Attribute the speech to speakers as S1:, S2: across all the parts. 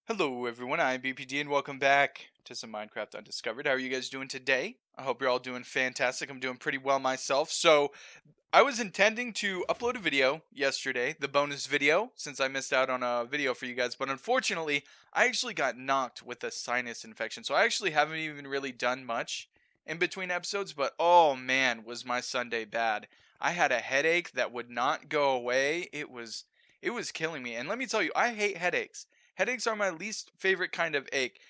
S1: Hello everyone, I'm BPD and welcome back to some Minecraft Undiscovered. How are you guys doing today? I hope you're all doing fantastic. I'm doing pretty well myself. So, I was intending to upload a video yesterday, the bonus video, since I missed out on a video for you guys, but unfortunately, I actually got knocked with a sinus infection. So, I actually haven't even really done much in between episodes, but oh man, was my Sunday bad. I had a headache that would not go away. It was killing me. And let me tell you, I hate headaches. Headaches are my least favorite kind of ache.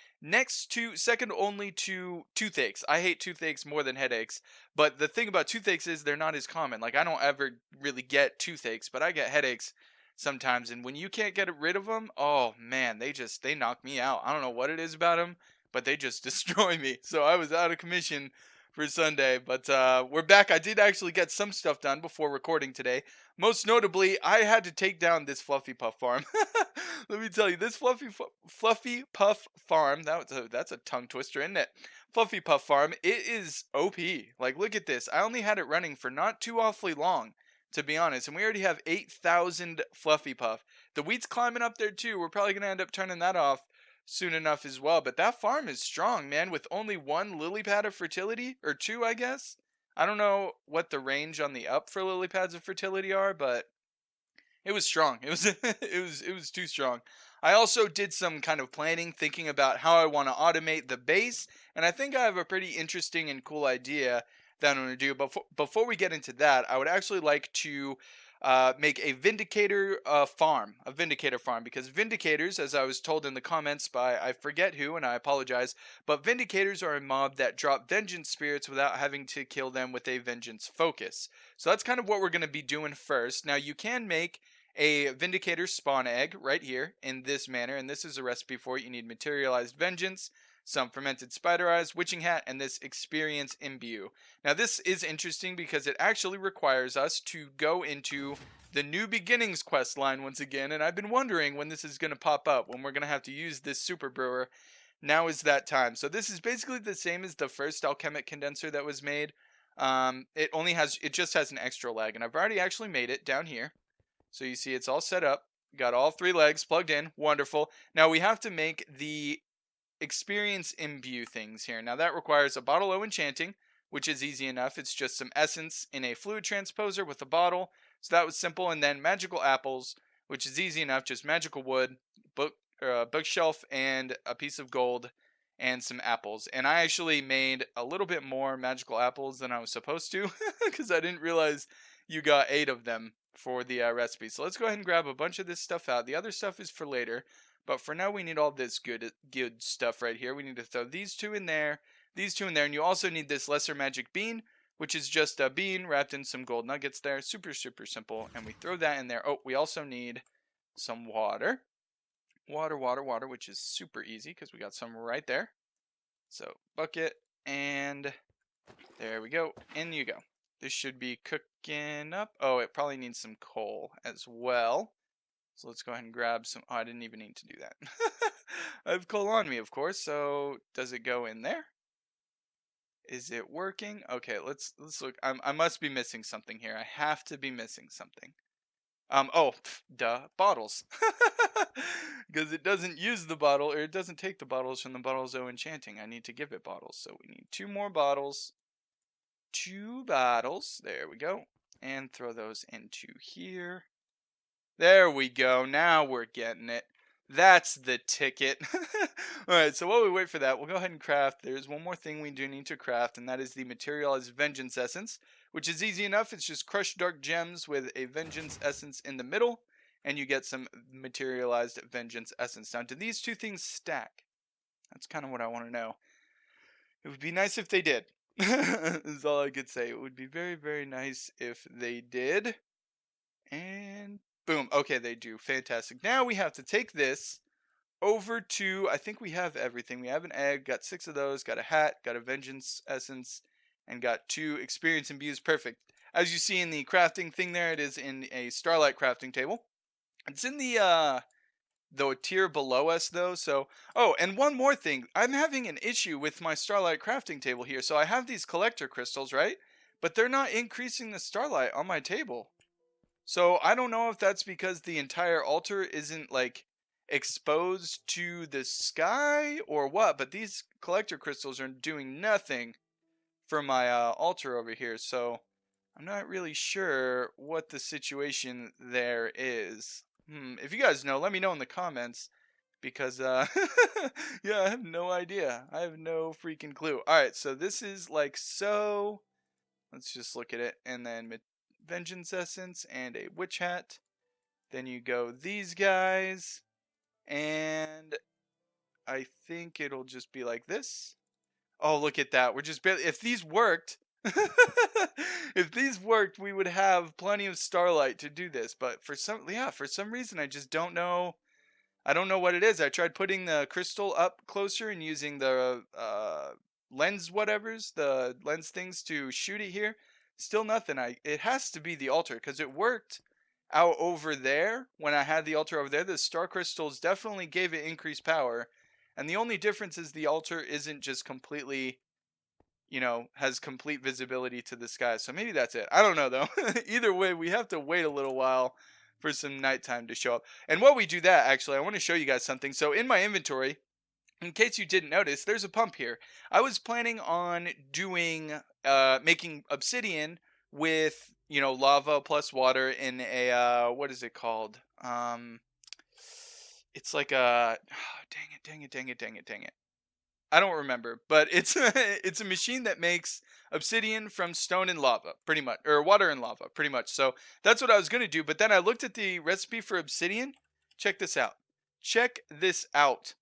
S1: Second only to toothaches. I hate toothaches more than headaches. But the thing about toothaches is they're not as common. Like, I don't ever really get toothaches, but I get headaches sometimes. And when you can't get rid of them, oh man, they knock me out. I don't know what it is about them, but they just destroy me. So I was out of commission for Sunday, but we're back. I did actually get some stuff done before recording today. Most notably, I had to take down this Fluffy Puff farm. Let me tell you, this Fluffy Puff farm, that's a tongue twister, isn't it? Fluffy Puff farm, it is OP. Like, look at this. I only had it running for not too awfully long, to be honest, and we already have 8,000 Fluffy Puff. The wheat's climbing up there too. We're probably gonna end up turning that off soon enough as well. But that farm is strong, man, with only one lily pad of fertility, or two, I guess. I don't know what the range on the up for lily pads of fertility are, but it was strong. It was it was too strong. I also did some kind of planning, thinking about how I want to automate the base, and I think I have a pretty interesting and cool idea that I'm going to do. But before we get into that, I would actually like to make a Vindicator farm, because Vindicators, as I was told in the comments by I forget who, and I apologize, but Vindicators are a mob that drop Vengeance Spirits without having to kill them with a Vengeance focus. So that's kind of what we're going to be doing first. Now, you can make a Vindicator spawn egg right here in this manner, and this is a recipe for it. You need Materialized Vengeance, some Fermented Spider Eyes, Witching Hat, and this Experience Imbue. Now, this is interesting because it actually requires us to go into the New Beginnings quest line once again, and I've been wondering when this is going to pop up, when we're going to have to use this Super Brewer. Now is that time. So this is basically the same as the first alchemic condenser that was made. It just has an extra leg, and I've already actually made it down here. So you see it's all set up. Got all three legs plugged in. Wonderful. Now we have to make the experience imbue things here. Now that requires a bottle o enchanting, which is easy enough. It's just some essence in a fluid transposer with a bottle. So that was simple. And then magical apples, which is easy enough. Just magical wood, bookshelf, and a piece of gold, and some apples. And I actually made a little bit more magical apples than I was supposed to, because I didn't realize you got 8 of them for the recipe. So let's go ahead and grab a bunch of this stuff out. The other stuff is for later, but for now we need all this good stuff right here. We need to throw these two in there, and you also need this lesser magic bean, which is just a bean wrapped in some gold nuggets there. Super, super simple. And we throw that in there. Oh, we also need some water. Water, which is super easy because we got some right there. So bucket, and there we go. In you go. This should be cooking up. Oh, it probably needs some coal as well. So let's go ahead and grab some. Oh, I didn't even need to do that. I have coal on me, of course. So does it go in there? Is it working? Okay, let's look. I must be missing something here. I have to be missing something. Duh, bottles. Because it doesn't use the bottle, or it doesn't take the bottles from the bottles o enchanting. I need to give it bottles. So we need 2 more bottles. 2 bottles. There we go. And throw those into here. There we go. Now we're getting it. That's the ticket. Alright, so while we wait for that, we'll go ahead and craft. There's one more thing we do need to craft, and that is the Materialized Vengeance Essence, which is easy enough. It's just crushed dark gems with a Vengeance Essence in the middle, and you get some Materialized Vengeance Essence. Now, do these two things stack? That's kind of what I want to know. It would be nice if they did. Is all I could say. It would be very, very nice if they did. And boom. Okay, they do. Fantastic. Now we have to take this over to, I think we have everything. We have an egg, got 6 of those, got a hat, got a Vengeance Essence, and got 2 Experience Imbues. Perfect. As you see in the crafting thing there, it is in a Starlight crafting table. It's in the tier below us though. So, oh, and one more thing. I'm having an issue with my Starlight crafting table here. So I have these collector crystals, right? But they're not increasing the Starlight on my table. So I don't know if that's because the entire altar isn't like exposed to the sky or what, but these collector crystals are doing nothing for my altar over here, so I'm not really sure what the situation there is. If you guys know, let me know in the comments because yeah, I have no idea. I have no freaking clue. All right, so this is like so. Let's just look at it, and then vengeance essence and a witch hat. Then you go these guys, and I think it'll just be like this. Oh, look at that. We're just barely. If these worked, if these worked, we would have plenty of starlight to do this. But for some reason, I just don't know. I don't know what it is. I tried putting the crystal up closer and using the lens the lens things to shoot it here. Still nothing. It has to be the altar because it worked out over there when I had the altar over there. The star crystals definitely gave it increased power. And the only difference is the altar isn't just completely, has complete visibility to the sky. So maybe that's it. I don't know though. Either way, we have to wait a little while for some nighttime to show up. And while we do that, actually, I want to show you guys something. So in my inventory, in case you didn't notice, there's a pump here. I was planning on making obsidian with, lava plus water in a, what is it called? It's like a, dang it. I don't remember, but it's it's a machine that makes obsidian from stone and lava, pretty much, or water and lava, pretty much. So that's what I was gonna do. But then I looked at the recipe for obsidian. Check this out. Check this out.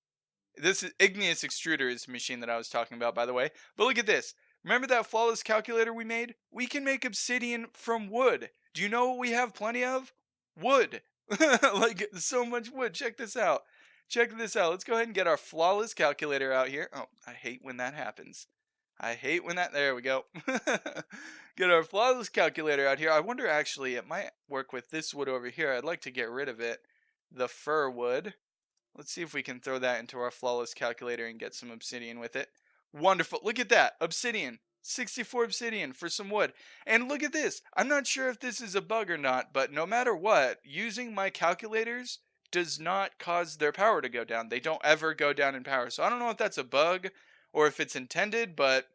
S1: This is igneous extruder is the machine that I was talking about, by the way. But look at this. Remember that flawless calculator we made? We can make obsidian from wood. Do you know what we have plenty of? Wood. Like so much wood. Check this out. Check this out. Let's go ahead and get our flawless calculator out here. Oh, I hate when that happens. I hate when that. There we go. Get our flawless calculator out here. I wonder actually, it might work with this wood over here. I'd like to get rid of it. The fir wood. Let's see if we can throw that into our flawless calculator and get some obsidian with it. Wonderful. Look at that. Obsidian. 64 obsidian for some wood. And look at this. I'm not sure if this is a bug or not, but no matter what, using my calculators does not cause their power to go down. They don't ever go down in power. So I don't know if that's a bug or if it's intended, but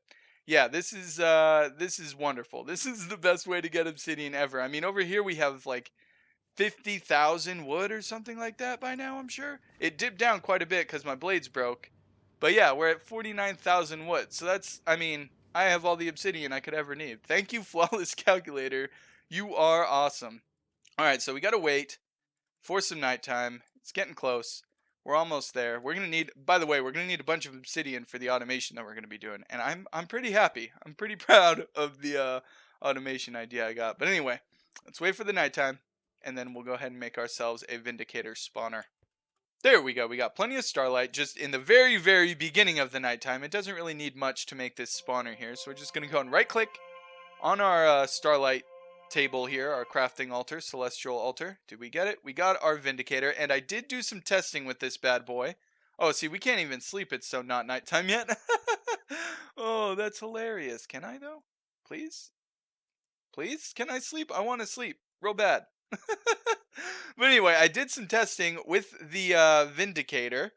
S1: yeah, this is wonderful. This is the best way to get obsidian ever. I mean, over here we have like 50,000 wood or something like that by now, I'm sure. It dipped down quite a bit because my blades broke. But yeah, we're at 49,000 wood. So that's, I mean, I have all the obsidian I could ever need. Thank you, Flawless Calculator. You are awesome. Alright, so we gotta wait for some nighttime. It's getting close. We're almost there. We're gonna need, by the way, we're gonna need a bunch of obsidian for the automation that we're gonna be doing. And I'm pretty happy. I'm pretty proud of the automation idea I got. But anyway, let's wait for the nighttime. And then we'll go ahead and make ourselves a Vindicator spawner. There we go. We got plenty of starlight just in the very, very beginning of the nighttime. It doesn't really need much to make this spawner here. So we're just going to go and right click on our starlight table here, our crafting altar, celestial altar. Did we get it? We got our Vindicator. And I did do some testing with this bad boy. Oh, see, we can't even sleep. It's so not nighttime yet. Oh, that's hilarious. Can I though? Please? Please? Can I sleep? I want to sleep real bad. But anyway, I did some testing with the Vindicator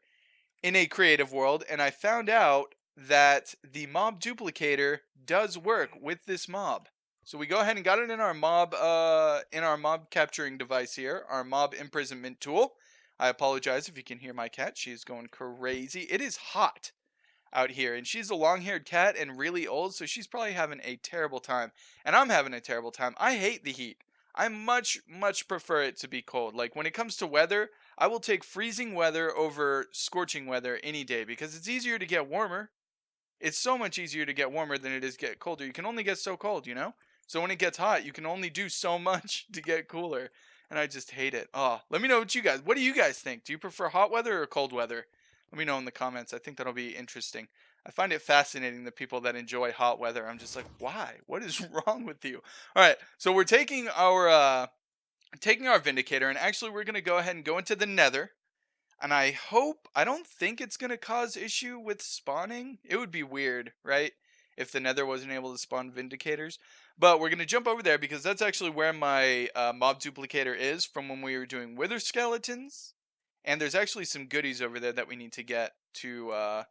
S1: in a creative world, and I found out that the mob duplicator does work with this mob. So we go ahead and got it in our mob capturing device here, our mob imprisonment tool. I apologize if you can hear my cat. She's going crazy. It is hot out here, and she's a long-haired cat and really old, so she's probably having a terrible time. And I'm having a terrible time. I hate the heat. I much prefer it to be cold. Like when it comes to weather, I will take freezing weather over scorching weather any day because it's easier to get warmer. It's so much easier to get warmer than it is get colder. You can only get so cold, you know? So when it gets hot, you can only do so much to get cooler. And I just hate it. Oh, let me know what do you guys think? Do you prefer hot weather or cold weather? Let me know in the comments. I think that'll be interesting. I find it fascinating the people that enjoy hot weather. I'm just like, why? What is wrong with you? All right, so we're taking our Vindicator, and actually we're gonna go ahead and go into the Nether. And I don't think it's gonna cause issue with spawning. It would be weird, right? If the Nether wasn't able to spawn Vindicators. But we're gonna jump over there because that's actually where my mob duplicator is from when we were doing Wither Skeletons. And there's actually some goodies over there that we need to get to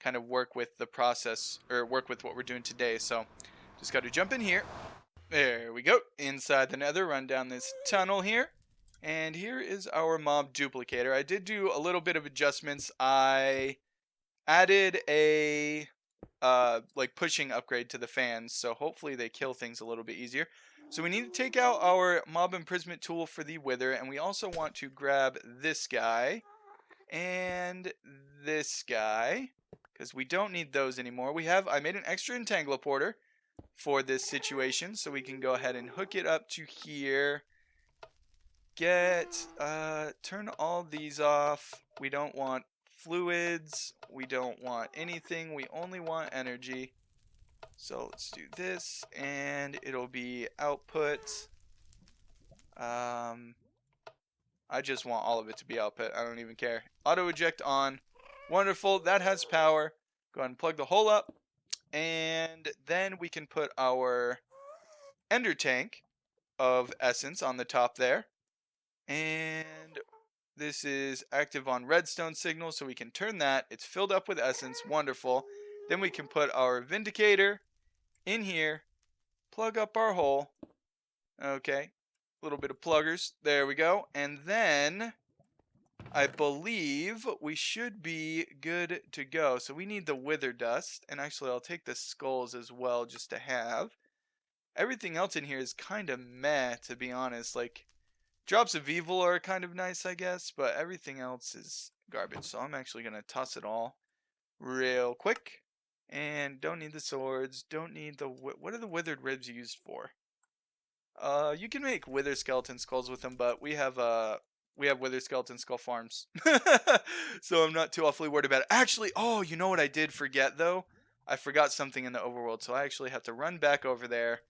S1: kind of work with the process, or work with what we're doing today. So just got to jump in here. There we go. Inside the nether, run down this tunnel here. And here is our mob duplicator. I did do a little bit of adjustments. I added a like pushing upgrade to the fans, so hopefully they kill things a little bit easier. So we need to take out our mob imprisonment tool for the wither, and we also want to grab this guy and this guy, because we don't need those anymore. I made an extra entangleporter for this situation, so we can go ahead and hook it up to here. Turn all these off. We don't want fluids. We don't want anything. We only want energy. So let's do this, and it'll be output. I just want all of it to be output. I don't even care. Auto eject on. Wonderful. That has power. Go ahead and plug the hole up. And then we can put our ender tank of essence on the top there. And this is active on redstone signal, so we can turn that. It's filled up with essence. Wonderful. Then we can put our vindicator in here. Plug up our hole. Okay. A little bit of pluggers. There we go. And then I believe we should be good to go. So we need the wither dust. And actually, I'll take the skulls as well just to have. Everything else in here is kind of meh, to be honest. Like, drops of evil are kind of nice, I guess. But everything else is garbage. So I'm actually going to toss it all real quick. And don't need the swords. Don't need the... What are the withered ribs used for? You can make wither skeleton skulls with them, but we have wither skeleton skull farms. So I'm not too awfully worried about it. Actually, oh, you know what I did forget though? I forgot something in the overworld, so I actually have to run back over there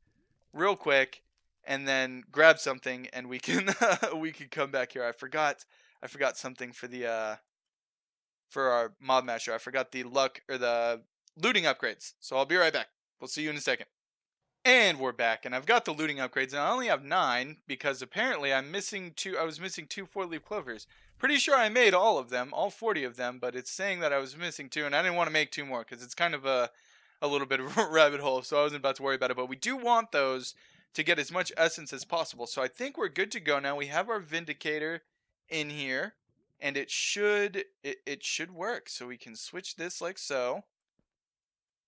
S1: real quick and then grab something, and we can we can come back here. I forgot something for the for our mob masher. I forgot the luck or the looting upgrades. So I'll be right back. We'll see you in a second. And we're back, and I've got the looting upgrades, and I only have 9 because apparently I'm missing 2. I was missing 2 4-leaf clovers. Pretty sure I made all of them, all 40 of them, but it's saying that I was missing 2, and I didn't want to make 2 more because it's kind of a little bit of a rabbit hole, so I wasn't about to worry about it. But we do want those to get as much essence as possible, so I think we're good to go now. We have our vindicator in here, and it should work. So we can switch this like so.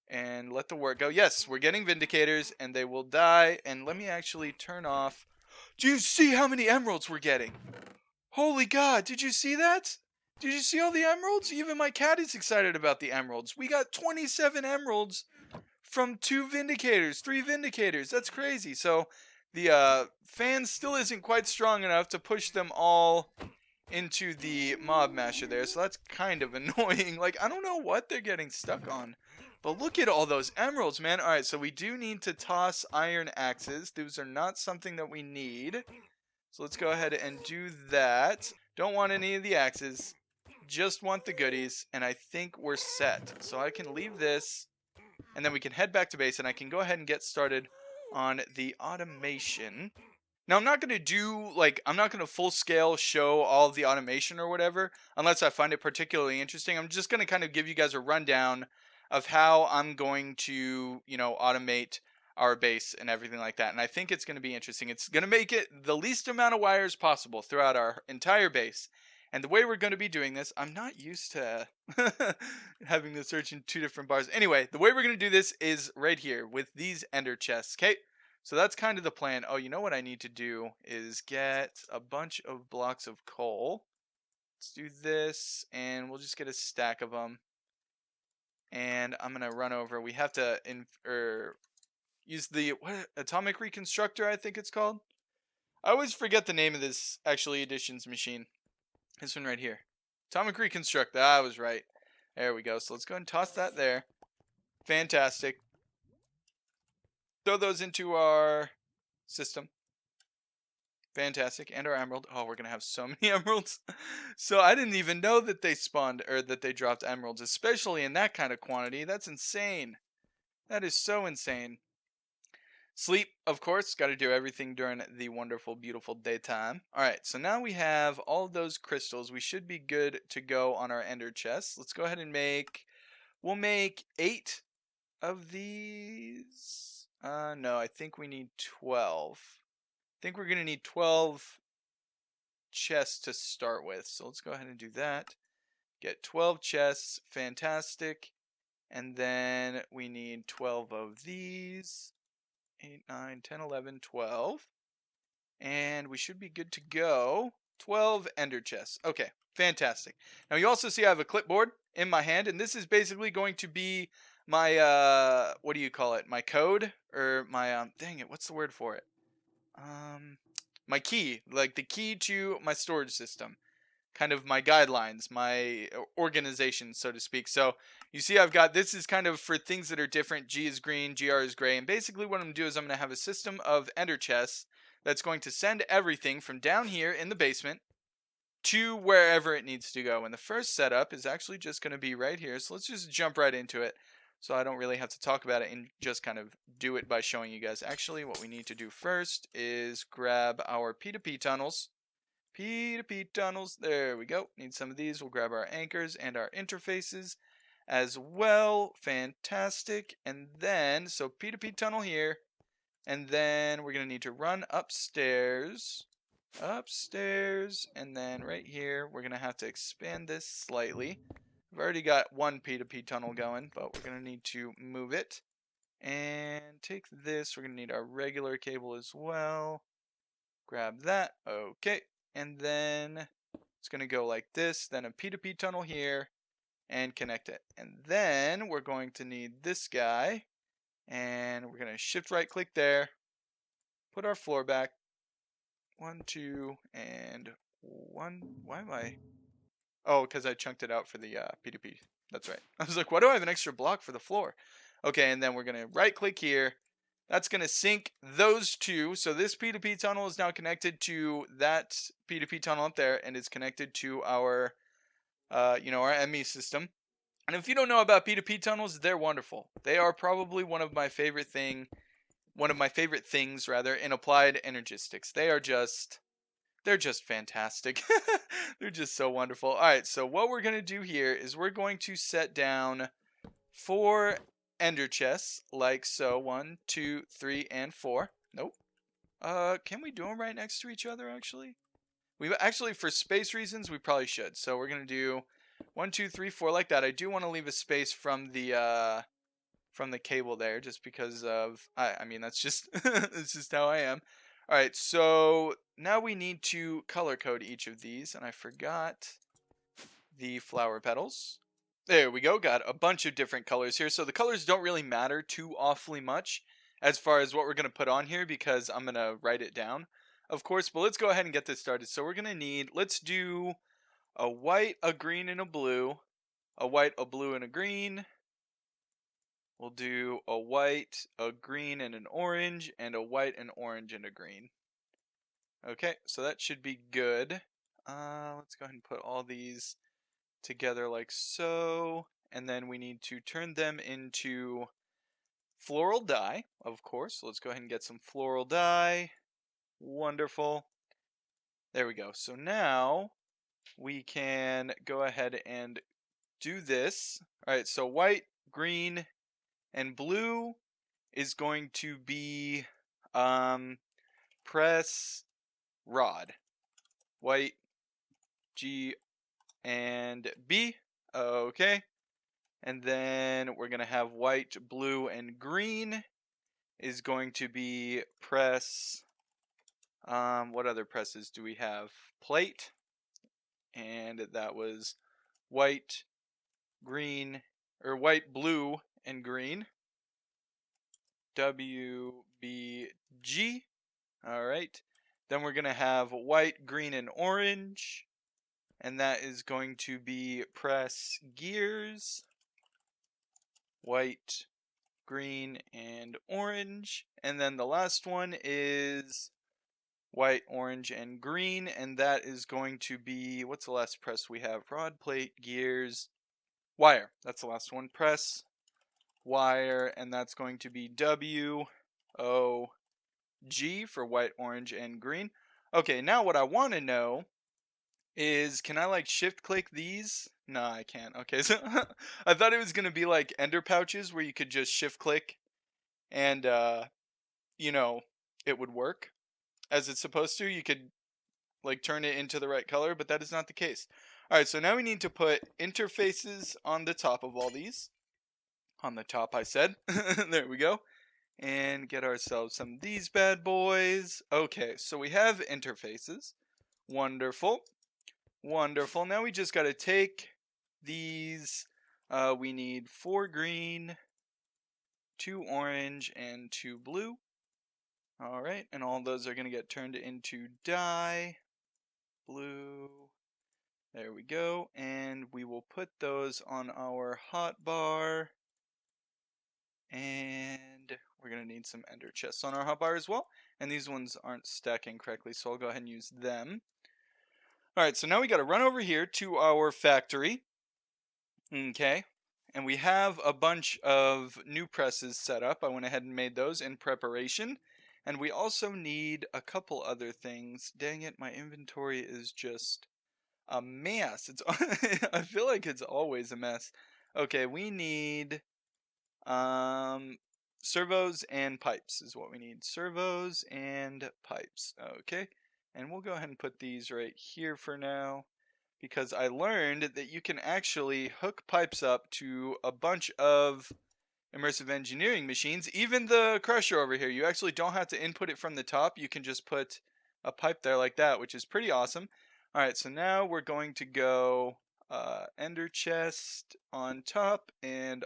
S1: And let the word go. Yes, we're getting vindicators, and they will die. And let me actually turn off. Do you see how many emeralds we're getting? Holy God, did you see that? Did you see all the emeralds? Even my cat is excited about the emeralds. We got 27 emeralds from 2 vindicators, 3 vindicators. That's crazy. So the fan still isn't quite strong enough to push them all into the mob masher there. So that's kind of annoying. Like, I don't know what they're getting stuck on. But look at all those emeralds, man. Alright, so we do need to toss iron axes. Those are not something that we need. So let's go ahead and do that. Don't want any of the axes. Just want the goodies. And I think we're set. So I can leave this. And then we can head back to base. And I can go ahead and get started on the automation. Now, I'm not going to do, like, I'm not going to full scale show all of the automation or whatever. Unless I find it particularly interesting. I'm just going to kind of give you guys a rundown of how I'm going to, you know, automate our base and everything like that. And I think it's going to be interesting. It's going to make it the least amount of wires possible throughout our entire base. And the way we're going to be doing this, I'm not used to having to search in 2 different bars. Anyway, the way we're going to do this is right here with these ender chests, okay? So that's kind of the plan. Oh, you know what I need to do is get a bunch of blocks of coal. Let's do this, and we'll just get a stack of them. And I'm going to run over. We have to use the atomic reconstructor, I think it's called. I always forget the name of this actually additions machine. This one right here. Atomic reconstructor. I was right. There we go. So let's go and toss that there. Fantastic. Throw those into our system. Fantastic. And our emerald. Oh, we're going to have so many emeralds. So I didn't even know that they spawned, or that they dropped emeralds, especially in that kind of quantity. That's insane. That is so insane. Sleep, of course, got to do everything during the wonderful, beautiful daytime. All right, so now we have all of those crystals. We should be good to go on our ender chest. Let's go ahead and we'll make 8 of these. No, I think we need 12. I think we're going to need 12 chests to start with. So let's go ahead and do that. Get 12 chests, fantastic. And then we need 12 of these. 8, 9, 10, 11, 12. And we should be good to go. 12 ender chests. Okay, fantastic. Now you also see I have a clipboard in my hand, and this is basically going to be my, what do you call it? My code? Or my, dang it, what's the word for it? My key. Like the key to my storage system. Kind of my guidelines, my organization, so to speak. So you see I've got, this is kind of for things that are different. G is green, GR is gray. And basically what I'm going to do is I'm going to have a system of ender chests that's going to send everything from down here in the basement to wherever it needs to go. And the first setup is actually just going to be right here. So let's just jump right into it. So I don't really have to talk about it and just kind of do it by showing you guys. Actually, what we need to do first is grab our P2P tunnels. P2P tunnels, there we go. Need some of these. We'll grab our anchors and our interfaces as well. Fantastic. And then, so P2P tunnel here. And then we're going to need to run upstairs. And then right here, we're going to have to expand this slightly. I've already got one P2P tunnel going, but we're going to need to move it. And take this. We're going to need our regular cable as well. Grab that. Okay. And then it's going to go like this, then a P2P tunnel here, and connect it. And then we're going to need this guy, and we're going to shift right click there, put our floor back, 1, 2, and 1. Why am I? Oh, because I chunked it out for the P2P. That's right. I was like, why do I have an extra block for the floor? Okay, and then we're going to right click here. That's going to sync those two. So this P2P tunnel is now connected to that P2P tunnel up there, and it's connected to our, our ME system. And if you don't know about P2P tunnels, they're wonderful. They are probably one of my favorite things in applied energistics. They're just fantastic. They're just so wonderful. All right, so what we're going to do here is we're going to set down 4 ender chests, like so. 1, 2, 3, and 4. Nope. Can we do them right next to each other, actually? We actually, for space reasons, we probably should. So we're going to do 1, 2, 3, 4 like that. I do want to leave a space from the cable there, just because of, I mean, that's just, that's just how I am. All right, so now we need to color code each of these, and I forgot the flower petals. There we go, got a bunch of different colors here. So the colors don't really matter too awfully much as far as what we're going to put on here, because I'm going to write it down, of course. But let's go ahead and get this started. So we're going to need, let's do a white, a green, and a blue. A white, a blue, and a green. We'll do a white, a green, and an orange, and a white, an orange, and a green. Okay, so that should be good. Let's go ahead and put all these together like so. And then we need to turn them into floral dye, of course. So let's go ahead and get some floral dye. Wonderful. There we go. So now we can go ahead and do this. All right, so white, green, and blue is going to be press rod. White, G, and B. Okay. And then we're going to have white, blue, and green is going to be press, what other presses do we have? Plate. And that was white, green, or white, blue, and green. WBG. All right. Then we're going to have white, green, and orange. And that is going to be press gears. White, green, and orange. And then the last one is white, orange, and green. And that is going to be, what's the last press we have? Rod, plate, gears, wire. That's the last one. Press, wire, and that's going to be W, G for white, orange, and green. Okay, now what I want to know is, can I like shift click these? No, I can't. Okay, so I thought it was gonna be like ender pouches where you could just shift click and you know, it would work as it's supposed to. You could like turn it into the right color, but that is not the case. All right, so now we need to put interfaces on the top of all these. On the top, I said. There we go. And get ourselves some of these bad boys. Okay, so we have interfaces. Wonderful. Wonderful. Now we just got to take these. We need 4 green, 2 orange, and 2 blue. Alright, and all those are going to get turned into dye. Blue. There we go. And we will put those on our hotbar. And we're going to need some ender chests on our hotbar as well. And these ones aren't stacking correctly, so I'll go ahead and use them. Alright, so now we got to run over here to our factory. Okay. And we have a bunch of new presses set up. I went ahead and made those in preparation. And we also need a couple other things. Dang it, my inventory is just a mess. It's I feel like it's always a mess. Okay, we need servos and pipes is what we need. Servos and pipes. Okay. And we'll go ahead and put these right here for now, because I learned that you can actually hook pipes up to a bunch of immersive engineering machines. Even the crusher over here, you actually don't have to input it from the top. You can just put a pipe there like that, which is pretty awesome. Alright, so now we're going to go ender chest on top, and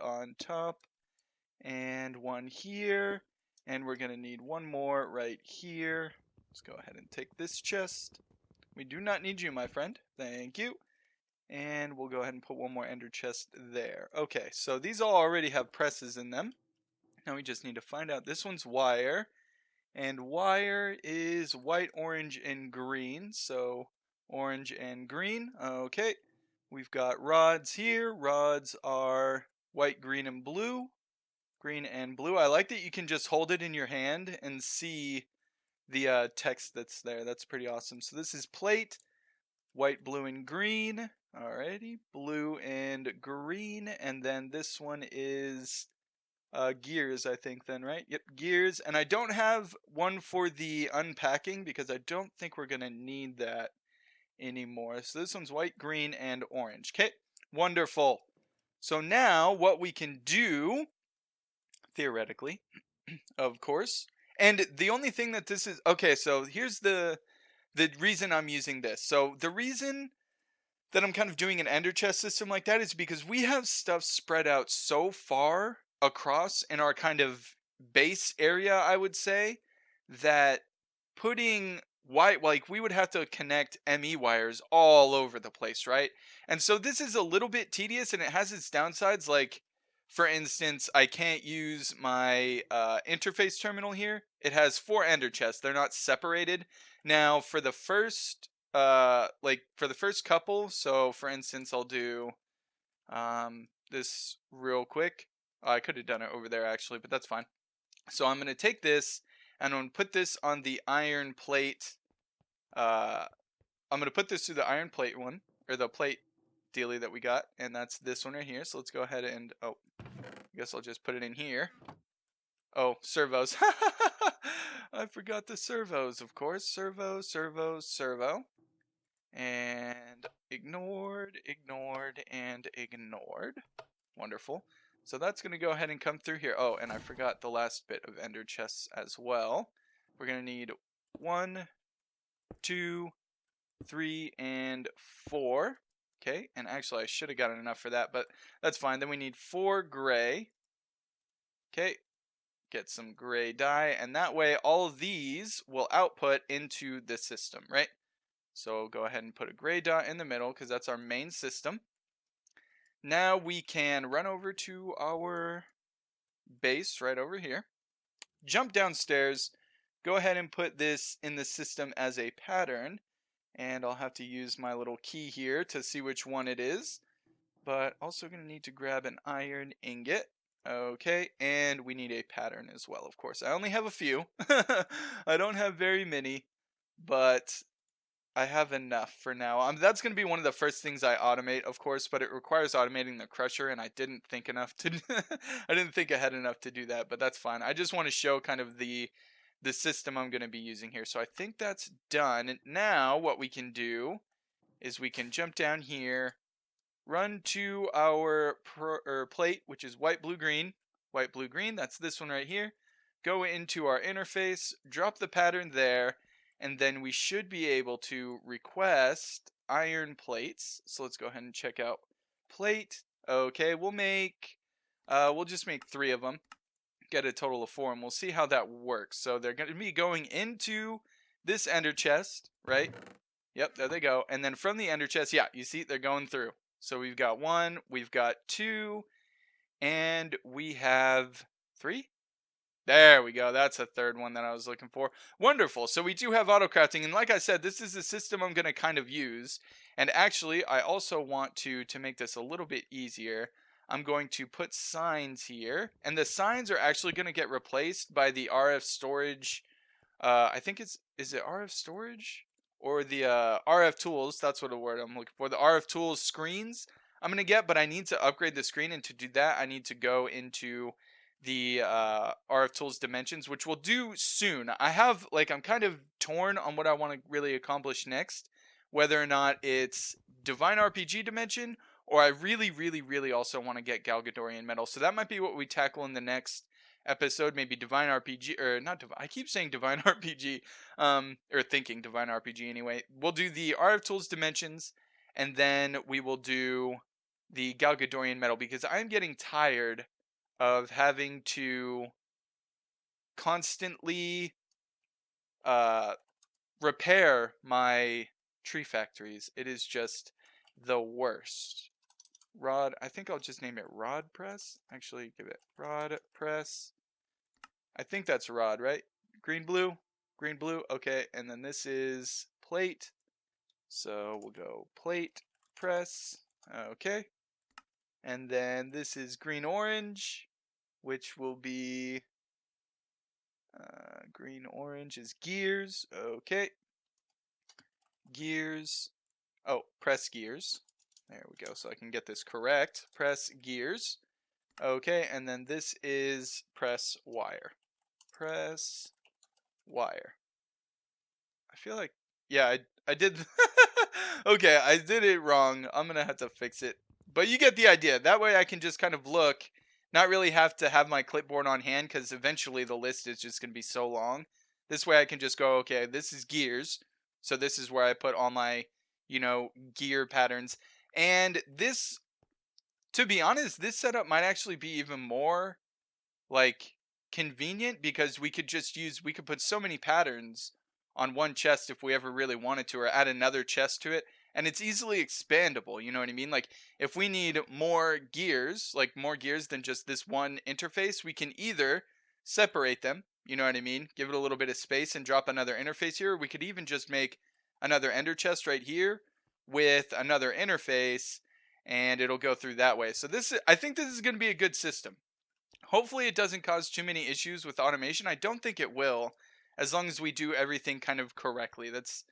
S1: one here, and we're going to need one more right here. Let's go ahead and take this chest. We do not need you, my friend. Thank you. And we'll go ahead and put one more ender chest there. Okay, so these all already have presses in them. Now we just need to find out. This one's wire. And wire is white, orange, and green. So orange and green. Okay. We've got rods here. Rods are white, green, and blue. Green and blue. I like that you can just hold it in your hand and see the text that's there. That's pretty awesome. So this is plate, white, blue, and green. Alrighty, blue and green. And then this one is gears, I think then, right? Yep, gears. And I don't have one for the unpacking because I don't think we're going to need that anymore. So this one's white, green, and orange. Okay, wonderful. So now what we can do, theoretically, of course, and the only thing that this is, okay, so here's the reason I'm using this. So the reason that I'm kind of doing an ender chest system like that is because we have stuff spread out so far across in our kind of base area, I would say, that putting white, like we would have to connect ME wires all over the place, right? And so this is a little bit tedious and it has its downsides. Like, for instance, I can't use my interface terminal here. It has 4 ender chests. They're not separated. Now, for the first couple, so for instance, I'll do this real quick. I could have done it over there actually, but that's fine. So I'm going to take this and I'm going to put this on the iron plate. I'm going to put this through the iron plate one, or the plate dealie that we got, and that's this one right here. So let's go ahead and, I guess I'll just put it in here. Oh, servos. I forgot the servos, of course. Servo, servo, servo. And ignored, ignored, and ignored. Wonderful. So that's going to go ahead and come through here. Oh, and I forgot the last bit of ender chests as well. We're going to need 1, 2, 3, and 4. Okay, and actually I should have gotten enough for that, but that's fine. Then we need 4 gray. Okay, get some gray dye, and that way all of these will output into the system, right? So go ahead and put a gray dot in the middle because that's our main system. Now we can run over to our base right over here, jump downstairs, go ahead and put this in the system as a pattern, and I'll have to use my little key here to see which one it is, but also going to need to grab an iron ingot. Okay, and we need a pattern as well, of course. I only have a few. I don't have very many, but I have enough for now. That's going to be one of the first things I automate, of course, but it requires automating the crusher, and I didn't think enough to. I didn't think ahead enough to do that, but that's fine. I just want to show kind of the system I'm going to be using here. So I think that's done. And now what we can do is we can jump down here, run to our plate, which is white, blue, green. White, blue, green. That's this one right here. Go into our interface, drop the pattern there, and then we should be able to request iron plates. So let's go ahead and check out plate. Okay, we'll just make 3 of them. Get a total of 4, and we'll see how that works. So they're going to be going into this ender chest, right? Yep, there they go. And then from the ender chest, yeah, you see they're going through. So we've got 1, we've got 2, and we have 3. There we go. That's a third one that I was looking for. Wonderful. So we do have auto crafting, and like I said, this is the system I'm going to kind of use. And actually, I also want to make this a little bit easier, I'm going to put signs here, and the signs are actually going to get replaced by the RF storage. I think is it RF storage or the RF tools? That's what the word I'm looking for. The RF tools screens I'm gonna get, but I need to upgrade the screen, and to do that, I need to go into the RF tools dimensions, which we'll do soon. I'm kind of torn on what I want to really accomplish next, whether or not it's Divine RPG dimension, or I really, really, really also want to get Galgadorian metal. So that might be what we tackle in the next episode, maybe Divine RPG, or not Divine, I keep saying Divine RPG, or thinking Divine RPG anyway. We'll do the RF Tools Dimensions, and then we will do the Galgadorian metal, because I'm getting tired of having to constantly repair my tree factories. It is just the worst. Rod, I think I'll just name it Rod Press. Actually, give it Rod Press. I think that's Rod, right? Green, blue? Green, blue? Okay, and then this is plate. So we'll go plate, press. Okay. And then this is green, orange, which will be green, orange is gears. Okay. Gears. Oh, press gears. There we go, so I can get this correct. Press gears. Okay, and then this is press wire. Press wire. I feel like, yeah, I did. Okay, I did it wrong. I'm gonna have to fix it. But you get the idea. That way I can just kind of look, not really have to have my clipboard on hand, because eventually the list is just gonna be so long. This way I can just go, okay, this is gears. So this is where I put all my, gear patterns. And this, to be honest, this setup might actually be even more like convenient, because we could put so many patterns on one chest if we ever really wanted to, or add another chest to it, and it's easily expandable, you know what I mean? Like, if we need more gears, like more gears than just this one interface, we can either separate them, you know what I mean, give it a little bit of space and drop another interface here. We could even just make another ender chest right here with another interface, and it'll go through that way. So I think this is going to be a good system. Hopefully it doesn't cause too many issues with automation. I don't think it will, as long as we do everything kind of correctly. It's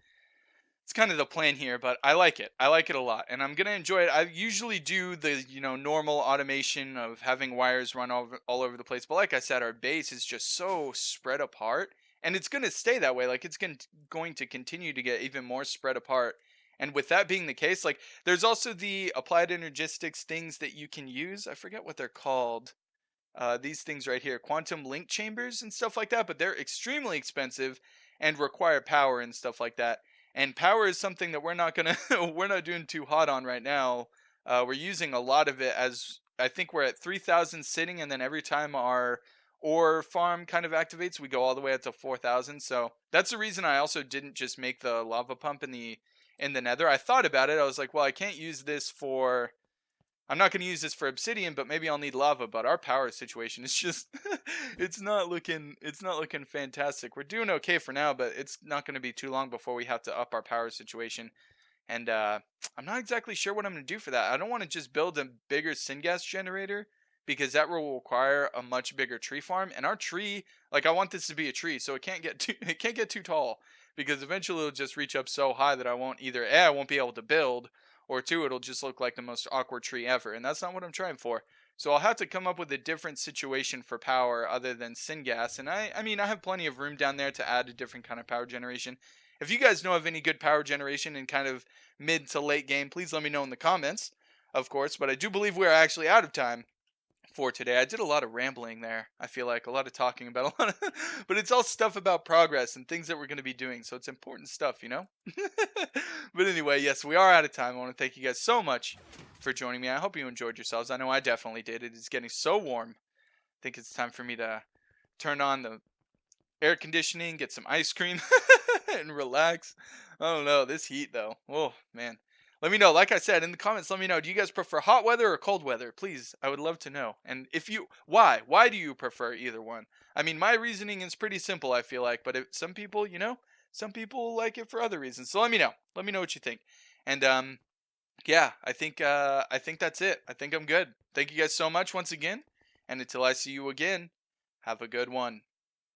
S1: kind of the plan here, but I like it. I like it a lot, and I'm gonna enjoy it. I usually do the normal automation of having wires run all over the place, but like I said, our base is just so spread apart, and it's gonna stay that way. Like, it's going to continue to get even more spread apart. And with that being the case, like, there's also the applied energistics things that you can use. I forget what they're called. These things right here, quantum link chambers and stuff like that, but they're extremely expensive and require power and stuff like that. And power is something that we're not gonna we're not doing too hot on right now. We're using a lot of it, as I think we're at 3,000 sitting, and then every time our ore farm kind of activates, we go all the way up to 4,000. So that's the reason I also didn't just make the lava pump in the nether. I thought about it. I was like, well, I can't use this for, I'm not going to use this for obsidian, but maybe I'll need lava. But our power situation is just it's not looking fantastic. We're doing okay for now, but it's not going to be too long before we have to up our power situation. And I'm not exactly sure what I'm going to do for that. I don't want to just build a bigger syngas generator, because that will require a much bigger tree farm. And our tree, like I want this to be a tree, so it can't get too tall, because eventually it'll just reach up so high that I won't either I won't be able to build, or two, it'll just look like the most awkward tree ever, and that's not what I'm trying for. So I'll have to come up with a different situation for power other than syngas. And I mean, I have plenty of room down there to add a different kind of power generation. If you guys know of any good power generation in kind of mid to late game, please let me know in the comments, of course. But I do believe we are actually out of time for today. I did a lot of rambling there. I feel like a lot of talking about a lot of, but it's all stuff about progress and things that we're going to be doing. So it's important stuff, you know? But anyway, yes, we are out of time. I want to thank you guys so much for joining me. I hope you enjoyed yourselves. I know I definitely did. It is getting so warm. I think it's time for me to turn on the air conditioning, get some ice cream, and relax. I don't know. This heat, though. Oh, man. Let me know. Like I said, in the comments, let me know. Do you guys prefer hot weather or cold weather? Please, I would love to know. And if you, why? Why do you prefer either one? I mean, my reasoning is pretty simple, I feel like. But some people, you know, some people like it for other reasons. So let me know. Let me know what you think. And, yeah, I think that's it. I think I'm good. Thank you guys so much once again. And until I see you again, have a good one.